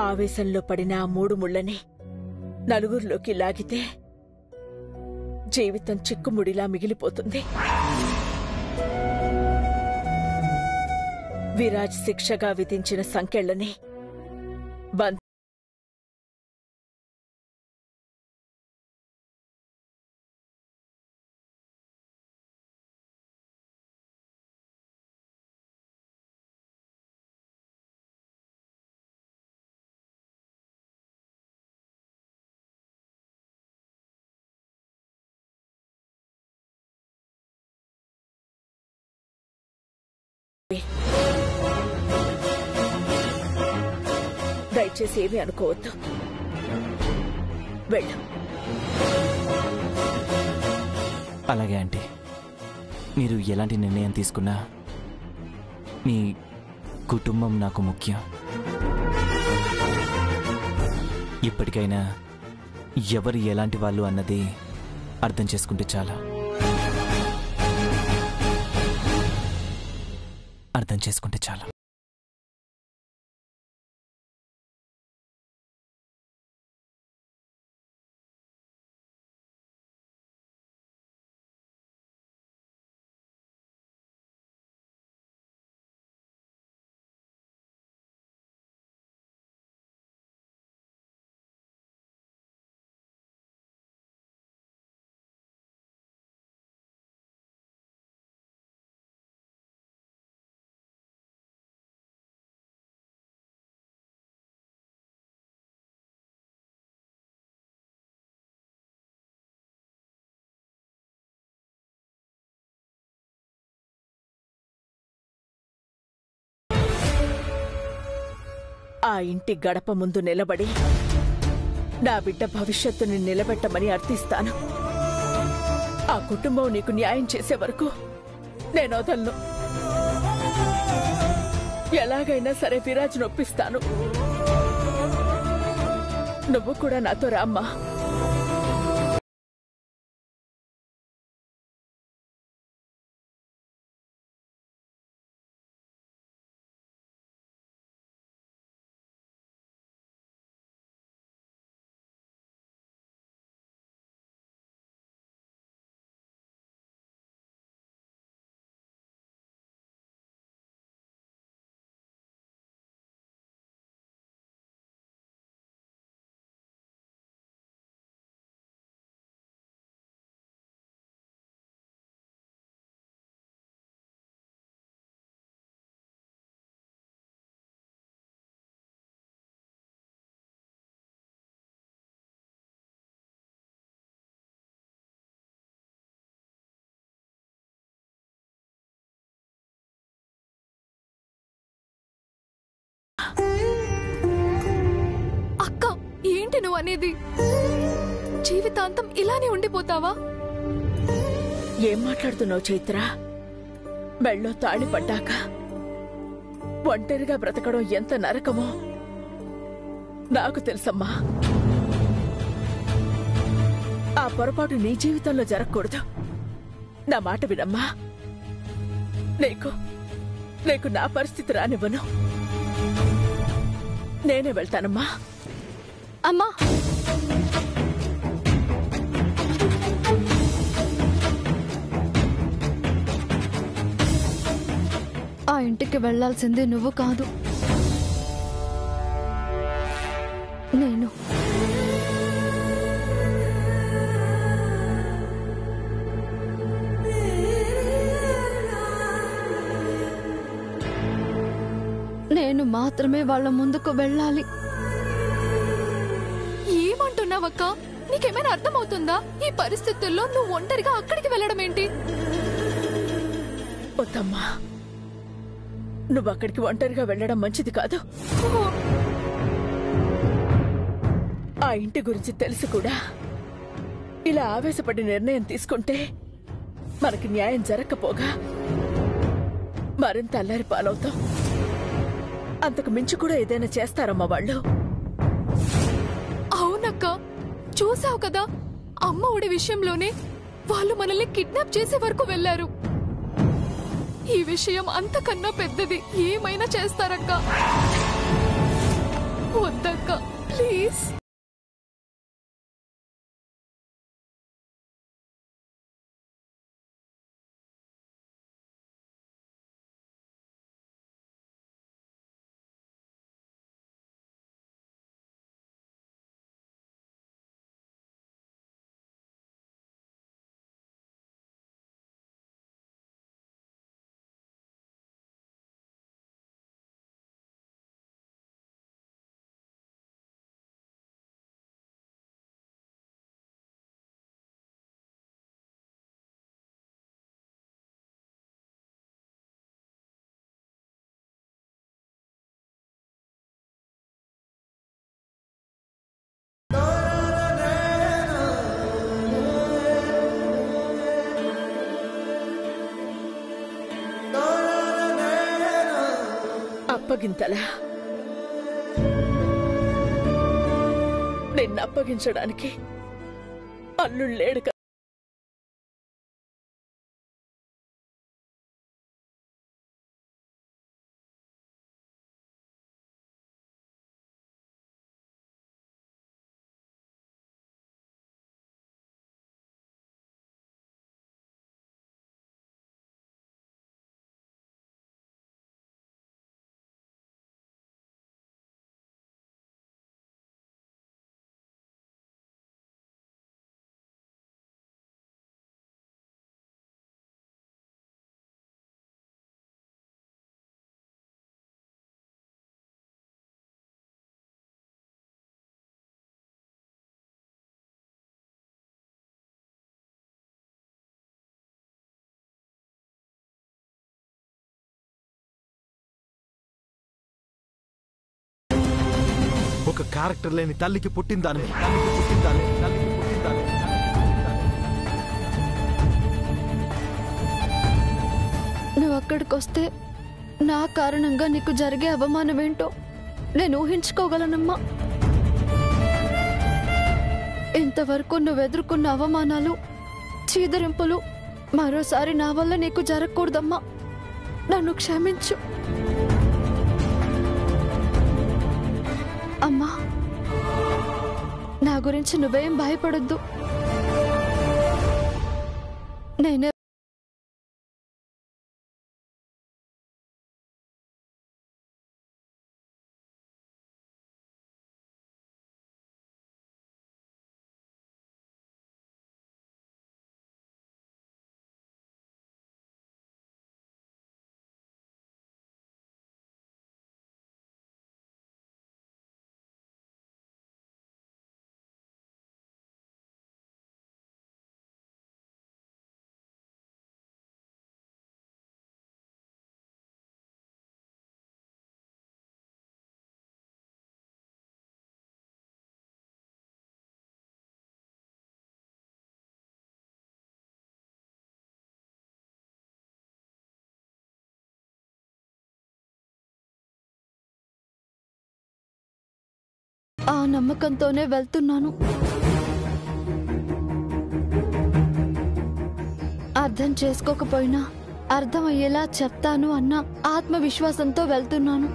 ఆవేశంలో పడిన ఆ 3 ముళ్ళని నలుగురిలోకి లాగితే జీవితం చిక్కుముడిలా మిగిలిపోతుంది. విరాజ్ శిక్షగా విధించిన సంకెళ్లని దయచేసి ఏమీ అనుకోవద్దు. వెళ్ళు. అలాగే ఆంటీ, మీరు ఎలాంటి నిర్ణయం తీసుకున్నా మీ కుటుంబం నాకు ముఖ్యం. ఇప్పటికైనా ఎవరు ఎలాంటి వాళ్ళు అన్నది అర్థం చేసుకుంటే చాలా. అర్థం చేసుకుంటే చాలా. ఆ ఇంటి గడప ముందు నిలబడి నా బిడ్డ భవిష్యత్తుని నిలబెట్టమని అర్థిస్తాను. ఆ కుటుంబం నీకు న్యాయం చేసే వరకు నేను వదలను. ఎలాగైనా సరే విరాజ్ నొప్పిస్తాను. నువ్వు కూడా నాతో రామ్మా. అక్క, ఏంటి నువ్వు అనేది? జీవితాంతం ఇలానే ఉండిపోతావా? ఏం మాట్లాడుతున్నావు చైత్ర? మెళ్ళో తాళి పడ్డాక ఒంటరిగా బ్రతకడం ఎంత నరకమో నాకు తెలుసమ్మా. ఆ పొరపాటు నీ జీవితంలో జరగకూడదు. నా మాట వినమ్మా. నీకు నా పరిస్థితి రానివ్వను. నేనే వెళ్తానమ్మా. అమ్మా, ఆ ఇంటికి వెళ్లాల్సింది నువ్వు కాదు, నేను. నేను మాత్రమే వాళ్ళ ముందుకు వెళ్ళాలి. ఏమంటున్నావక్క? నీకేమైనా అర్థమవుతుందా? ఈ పరిస్థితుల్లో నువ్వు ఒంటరిగా అక్కడికి వెళ్ళడం ఏంటి? వద్దమ్మా, నువ్వు అక్కడికి ఒంటరిగా వెళ్ళడం మంచిది కాదు. ఆ ఇంటి గురించి తెలిసి కూడా ఇలా ఆవేశపడి నిర్ణయం తీసుకుంటే మనకి న్యాయం జరగకపోగా మరింత అల్లరి పాలవుతాం. అంతకు మించి కూడా ఏదైనా చేస్తారమ్మా వాళ్ళు. అవునక్క, చూసావు కదా, అమ్మ ఒడి విషయంలోనే వాళ్ళు మనల్ని కిడ్నాప్ చేసే వరకు వెళ్లారు. ఈ విషయం అంతకన్నా పెద్దది. ఏమైనా చేస్తారక్క. వద్ద ప్లీజ్. అప్పగింతలా నిన్ను అప్పగించడానికి అల్లుడు లేడు కదా. ఒక క్యారెక్టర్ లేని తల్లికి పుట్టిందాన్ని నువ్వు అక్కడికొస్తే నా కారణంగా నీకు జరిగే అవమానం ఏంటో నేను ఊహించుకోగలనమ్మా. ఇంతవరకు నువ్వు ఎదుర్కొన్న అవమానాలు, చీదరింపులు మరోసారి నా వల్ల నీకు జరగకూడదమ్మా. నన్ను క్షమించు అమ్మా. నా గురించి నువ్వేం భయపడొద్దు. నేనే ఆ నమ్మకంతోనే వెళ్తున్నాను. అర్థం చేసుకోకపోయినా అర్థమయ్యేలా చెప్తాను అన్న ఆత్మవిశ్వాసంతో వెళ్తున్నాను.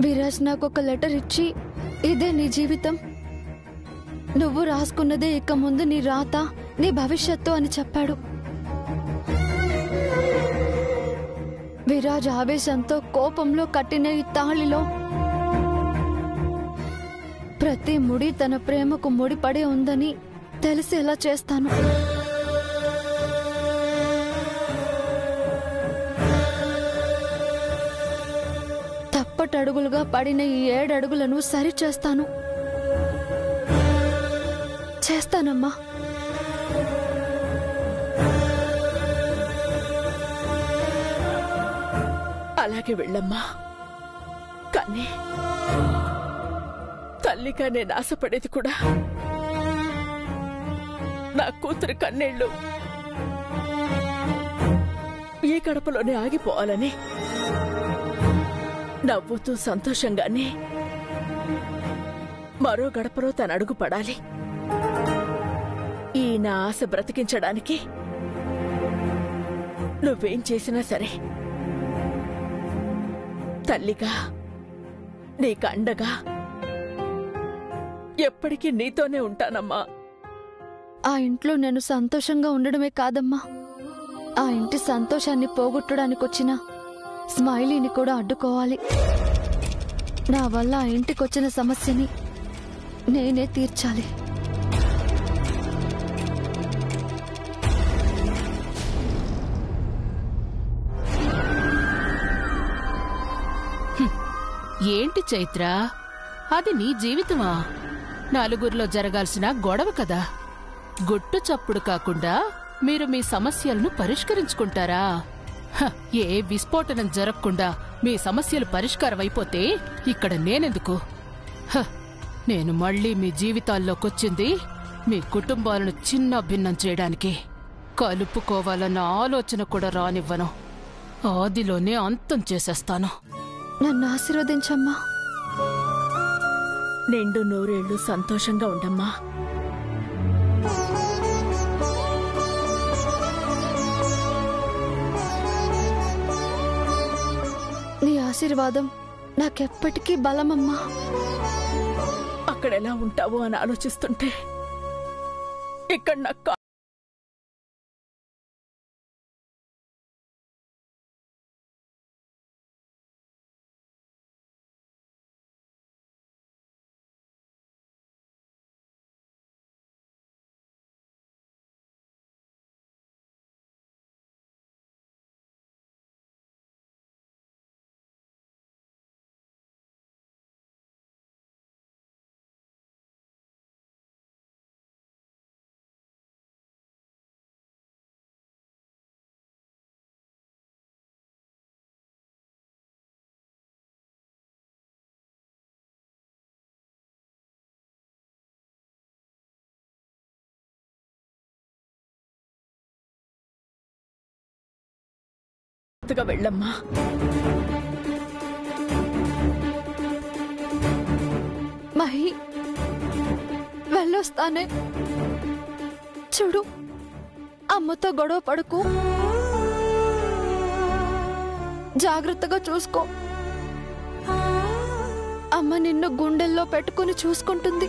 విరాజ్ నాకు ఒక లెటర్ ఇచ్చి, ఇదే నీ జీవితం, నువ్వు రాసుకున్నదే ఇక ముందు నీ రాత, నీ భవిష్యత్తు అని చెప్పాడు. విరాజ్ ఆవేశంతో కోపంలో కట్టిన ఈ తాళిలో ప్రతి ముడి తన ప్రేమకు ముడిపడే ఉందని తెలిసేలా చేస్తాను. తప్పటడుగులుగా పడిన ఈ 7 అడుగులను సరిచేస్తాను. చేస్తానమ్మా. అలాగే వెళ్ళమ్మా. కానీ తల్లిగా నేను ఆశపడేది కూడా నా కూతురు కన్నీళ్లు ఈ గడపలోనే ఆగిపోవాలని, నవ్వుతూ సంతోషంగానే మరో గడపలో తన అడుగు పడాలి. ఈ నా ఆశ బ్రతికించడానికి నువ్వేం చేసినా సరే తల్లిగా నీకు అండగా ఎప్పటికీ నీతోనే ఉంటానమ్మా. ఆ ఇంట్లో నేను సంతోషంగా ఉండడమే కాదమ్మా, ఆ ఇంటి సంతోషాన్ని పోగొట్టడానికొచ్చిన స్మైలీని కూడా అడ్డుకోవాలి. నా వల్ల ఆ ఇంటికొచ్చిన సమస్యని నేనే తీర్చాలి. ఏంటి చైత్ర, అది నీ జీవితమా? నలుగురిలో జరగాల్సిన గొడవ కదా. గుట్టు చప్పుడు కాకుండా మీరు మీ సమస్యలను పరిష్కరించుకుంటారా? ఏ విస్ఫోటనం జరగకుండా మీ సమస్యలు పరిష్కారం అయిపోతే ఇక్కడ నేనెందుకు? నేను మళ్ళీ మీ జీవితాల్లోకొచ్చింది మీ కుటుంబాలను చిన్న భిన్నం చేయడానికి. కలుపుకోవాలన్న ఆలోచన కూడా రానివ్వను. ఆదిలోనే అంతం చేసేస్తాను. నన్ను ఆశీర్వదించమ్మా. నిండు నూరేళ్లు సంతోషంగా ఉండమ్మా. నీ ఆశీర్వాదం నాకెప్పటికీ బలమమ్మా. అక్కడెలా ఉంటావో అని ఆలోచిస్తుంటే ఇక్కడ నాకు వెళ్ళమ్మా. మహి, వెళ్ళొస్తానే. చూడు, అమ్మతో గొడవ పడుకు. జాగ్రత్తగా చూసుకో. అమ్మ నిన్ను గుండెల్లో పెట్టుకుని చూసుకుంటుంది.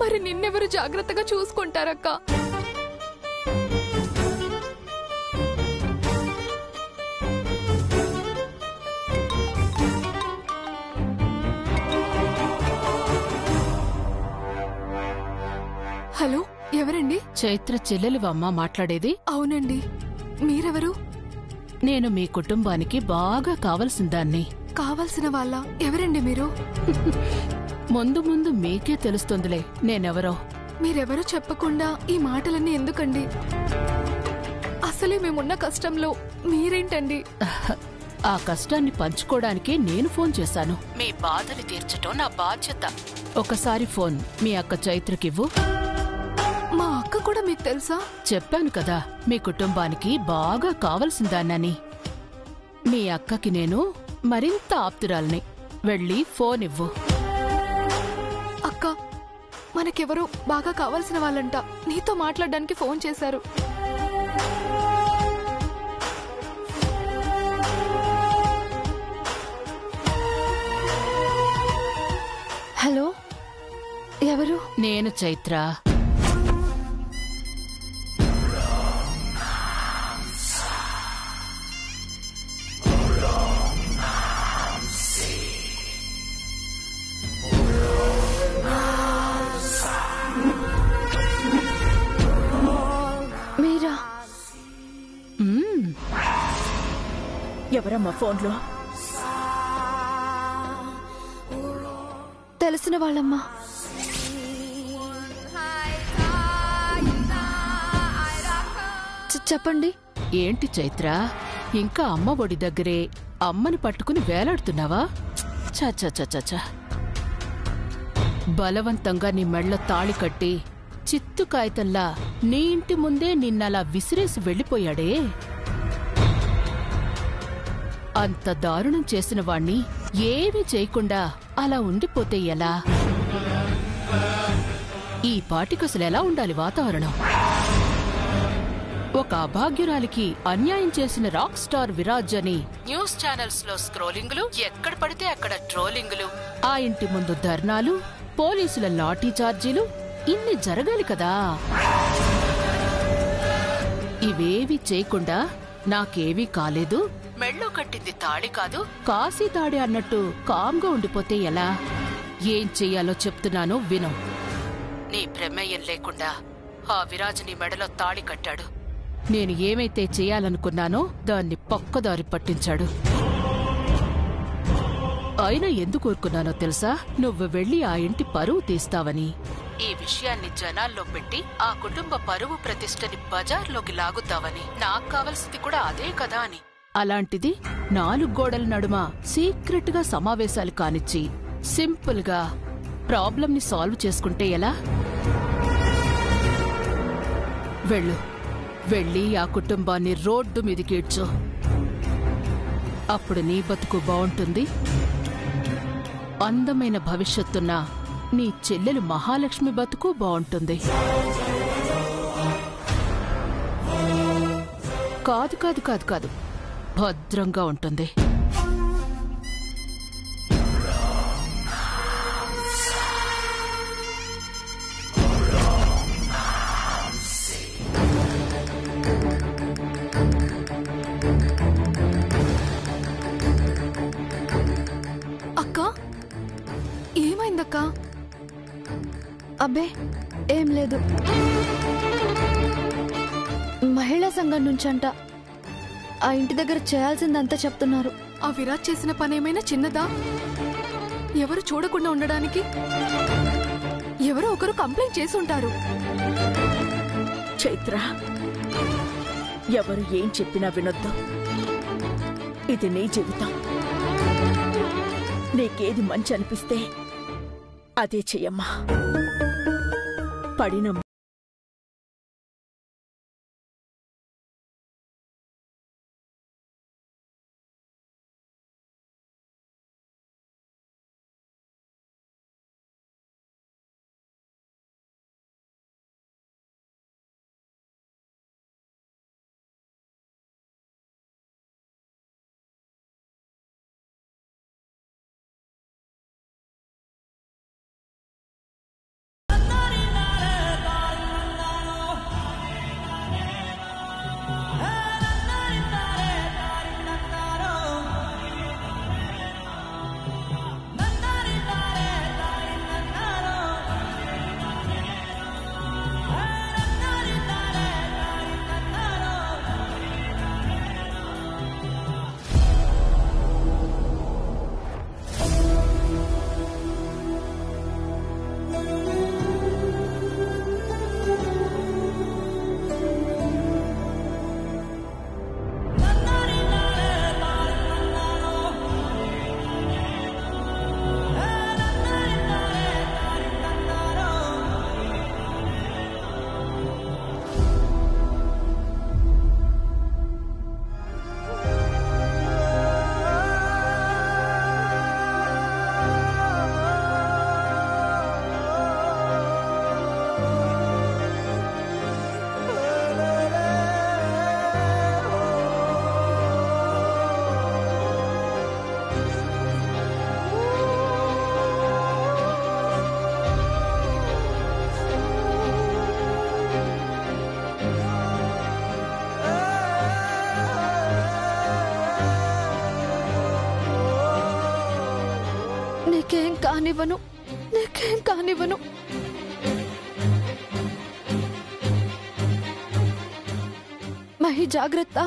మరి నిన్నెవరు జాగ్రత్తగా చూసుకుంటారక్క? హలో, ఎవరండి? చైత్ర చెల్లెలివమ్మా మాట్లాడేది? అవునండి. మీరెవరు? నేను మీ కుటుంబానికి బాగా కావలసిన దాన్ని. కావాల్సిన వాళ్ళ? ఎవరండి మీరు? ముందు ముందు మీకే తెలుస్తుందిలే నేనెవరో. మీరెవరో చెప్పకుండా ఈ మాటలన్నీ ఎందుకండి? అసలే మేమున్న కష్టంలో మీరేంటండి? ఆ కష్టాన్ని పంచుకోవడానికే నేను ఫోన్ చేశాను. మీ బాధలు తీర్చటం నా బాధ్యత. ఒకసారి ఫోన్ మీ అక్క చైత్రకివ్వు. మా అక్క కూడా మీకు తెలుసా? చెప్పాను కదా, మీ కుటుంబానికి బాగా కావలసిందాన్నని. మీ అక్కకి నేను మరింత ఆప్తురాల్ని. వెళ్ళి ఫోన్ ఇవ్వు. అక్క, మనకెవరో బాగా కావాల్సిన వాళ్ళంట నీతో మాట్లాడడానికి ఫోన్ చేశారు. హలో, ఎవరు? నేను చైత్ర. మీరా? ఎవరమ్మా ఫోన్లో? తెలిసిన వాళ్ళమ్మా. చెప్పండి. ఏంటి చైత్ర, ఇంకా అమ్మ ఒడి దగ్గరే అమ్మని పట్టుకుని వేలాడుతున్నావా? చచ్చ బలవంతంగా నీ మెళ్ళ తాళి కట్టి చిత్తు కాగితంలా నీ ఇంటి ముందే నిన్నలా విసిరేసి వెళ్ళిపోయాడే. అంత దారుణం చేసిన వాణ్ణి ఏమీ చేయకుండా అలా ఉండిపోతే ఎలా? ఈ పాటికసలు ఎలా ఉండాలి వాతావరణం? ఒక అభాగ్యురాలికి అన్యాయం చేసిన రాక్ స్టార్ విరాజ్ అని న్యూస్ ఛానల్స్ లో స్క్రోలింగులు, ఎక్కడ పడితే అక్కడ ట్రోలింగులు, ఆ ఇంటి ముందు ధర్నాలు, పోలీసుల లాఠీ చార్జీలు, ఇన్ని జరగాలి కదా. ఇవేవి చేయకుండా నాకేవీ కాలేదు, మెళ్ళో కట్టింది తాళి కాదు, కాశీ తాడి అన్నట్టు కామ్గా ఉండిపోతే ఎలా? ఏం చెయ్యాలో చెప్తున్నానో విను. నీ ప్రమేయం లేకుండా ఆ విరాజ్ నీ మెడలో తాళి కట్టాడు. నేను ఏమైతే చేయాలనుకున్నానో దాన్ని పక్కదారి పట్టించాడు. అయినా ఎందుకు ఊరుకున్నానో తెలుసా? నువ్వు వెళ్లి ఆ ఇంటి పరువు తీస్తావని. ఈ విషయాన్ని జనాల్లో పెట్టి ఆ కుటుంబ పరువు ప్రతిష్టని బజార్లోకి లాగుతావని. నాకు కావలసింది కూడా అదే కదా అని. అలాంటిది 4 గోడల నడుమ సీక్రెట్ గా సమావేశాలు కానిచ్చి సింపుల్ గా ప్రాబ్లం ని సాల్వ్ చేసుకుంటే ఎలా? వెళ్ళి ఆ కుటుంబాన్ని రోడ్డు మీదికేడ్చు. అప్పుడు నీ బతుకు బావుంటుంది. అందమైన భవిష్యత్తున్న నీ చెల్లెలు మహాలక్ష్మి బతుకు బావుంటుంది. కాదు కాదు కాదు కాదు, భద్రంగా ఉంటుంది. ఏమైందక్కా? అబ్బే ఏం లేదు. మహిళా సంఘం నుంచంట ఆ ఇంటి దగ్గర చేయాల్సిందంతా చెప్తున్నారు. ఆ విరాట్ చేసిన పనేమైనా చిన్నదా? ఎవరు చూడకుండా ఉండడానికి ఎవరో ఒకరు కంప్లైంట్ చేసి ఉంటారు. చైత్ర, ఎవరు ఏం చెప్పినా వినొద్దు. ఇది నీ జీవితం. నీకేది మంచి అనిపిస్తే అదే చెయ్యమ్మా. పడిన నీకేం కానివ్వను. మహి జాగ్రత్త.